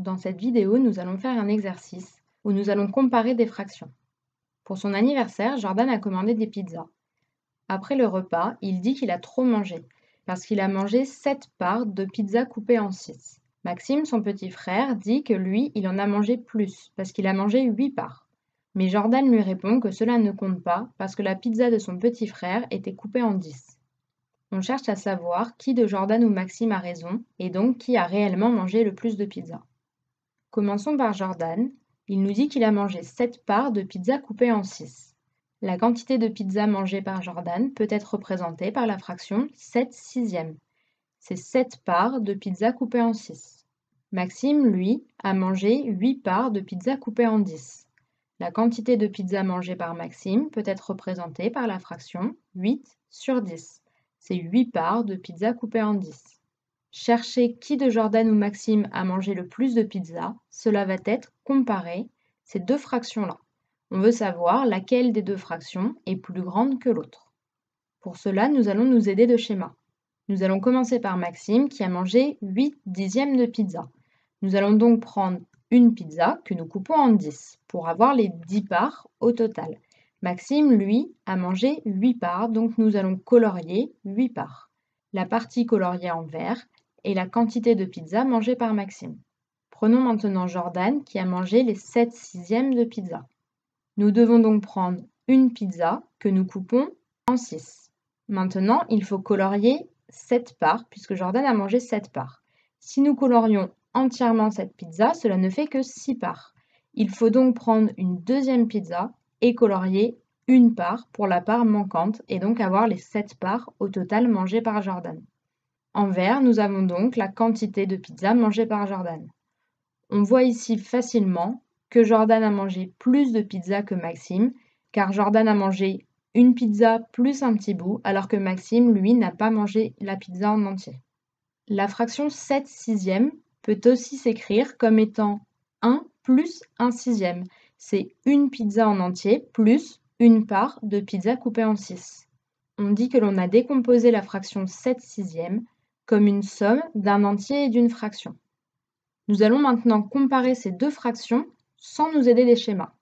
Dans cette vidéo, nous allons faire un exercice où nous allons comparer des fractions. Pour son anniversaire, Jordan a commandé des pizzas. Après le repas, il dit qu'il a trop mangé, parce qu'il a mangé 7 parts de pizza coupées en 6. Maxime, son petit frère, dit que lui, il en a mangé plus, parce qu'il a mangé 8 parts. Mais Jordan lui répond que cela ne compte pas, parce que la pizza de son petit frère était coupée en 10. On cherche à savoir qui de Jordan ou Maxime a raison, et donc qui a réellement mangé le plus de pizza. Commençons par Jordan. Il nous dit qu'il a mangé 7 parts de pizza coupées en 6. La quantité de pizza mangée par Jordan peut être représentée par la fraction 7 sixièmes. C'est 7 parts de pizza coupées en 6. Maxime, lui, a mangé 8 parts de pizza coupées en 10. La quantité de pizza mangée par Maxime peut être représentée par la fraction 8 sur 10. C'est 8 parts de pizza coupées en 10. Chercher qui de Jordan ou Maxime a mangé le plus de pizza, cela va être comparer ces deux fractions-là. On veut savoir laquelle des deux fractions est plus grande que l'autre. Pour cela, nous allons nous aider de schémas. Nous allons commencer par Maxime qui a mangé 8 dixièmes de pizza. Nous allons donc prendre une pizza que nous coupons en 10 pour avoir les 10 parts au total. Maxime, lui, a mangé 8 parts, donc nous allons colorier 8 parts. La partie coloriée en vert est la quantité de pizza mangée par Maxime. Prenons maintenant Jordan qui a mangé les 7 sixièmes de pizza. Nous devons donc prendre une pizza que nous coupons en 6. Maintenant, il faut colorier 7 parts puisque Jordan a mangé 7 parts. Si nous colorions entièrement cette pizza, cela ne fait que 6 parts. Il faut donc prendre une deuxième pizza et colorier une part pour la part manquante et donc avoir les 7 parts au total mangées par Jordan. En vert, nous avons donc la quantité de pizza mangée par Jordan. On voit ici facilement que Jordan a mangé plus de pizza que Maxime, car Jordan a mangé une pizza plus un petit bout, alors que Maxime, lui, n'a pas mangé la pizza en entier. La fraction 7 sixièmes peut aussi s'écrire comme étant 1 plus 1 sixième. C'est une pizza en entier plus une part de pizza coupée en 6. On dit que l'on a décomposé la fraction 7 sixièmes comme une somme d'un entier et d'une fraction. Nous allons maintenant comparer ces deux fractions sans nous aider des schémas.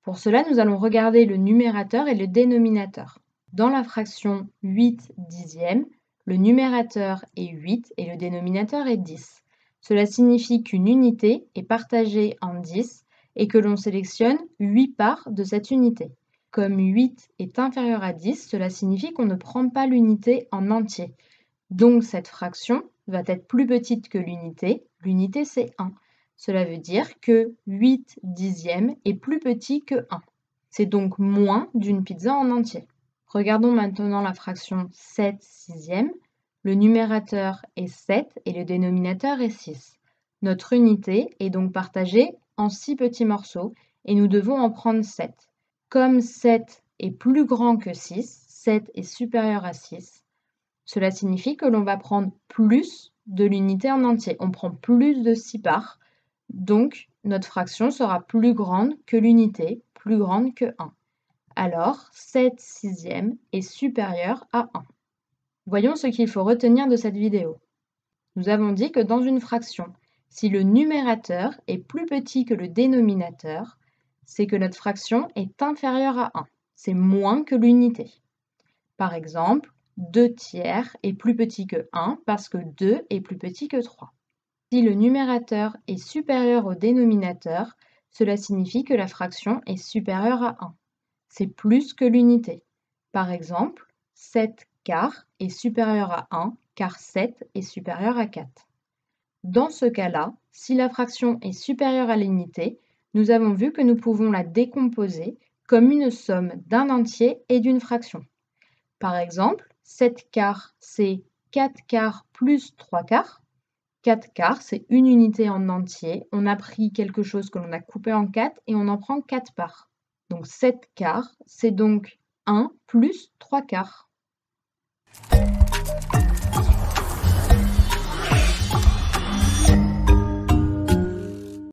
Pour cela, nous allons regarder le numérateur et le dénominateur. Dans la fraction 8 dixièmes, le numérateur est 8 et le dénominateur est 10. Cela signifie qu'une unité est partagée en 10 et que l'on sélectionne 8 parts de cette unité. Comme 8 est inférieur à 10, cela signifie qu'on ne prend pas l'unité en entier. Donc cette fraction va être plus petite que l'unité. L'unité c'est 1. Cela veut dire que 8 dixièmes est plus petit que 1. C'est donc moins d'une pizza en entier. Regardons maintenant la fraction 7 sixièmes. Le numérateur est 7 et le dénominateur est 6. Notre unité est donc partagée en 6 petits morceaux et nous devons en prendre 7. Comme 7 est plus grand que 6, 7 est supérieur à 6, cela signifie que l'on va prendre plus de l'unité en entier. On prend plus de 6 parts, donc notre fraction sera plus grande que l'unité, plus grande que 1. Alors, 7 sixièmes est supérieur à 1. Voyons ce qu'il faut retenir de cette vidéo. Nous avons dit que dans une fraction, si le numérateur est plus petit que le dénominateur, c'est que notre fraction est inférieure à 1. C'est moins que l'unité. Par exemple, 2 tiers est plus petit que 1 parce que 2 est plus petit que 3. Si le numérateur est supérieur au dénominateur, cela signifie que la fraction est supérieure à 1. C'est plus que l'unité. Par exemple, 7 quarts est supérieur à 1 car 7 est supérieur à 4. Dans ce cas-là, si la fraction est supérieure à l'unité, nous avons vu que nous pouvons la décomposer comme une somme d'un entier et d'une fraction. Par exemple, 7 quarts, c'est 4 quarts plus 3 quarts. 4 quarts, c'est une unité en entier. On a pris quelque chose que l'on a coupé en 4 et on en prend 4 parts. Donc 7 quarts, c'est donc 1 plus 3 quarts.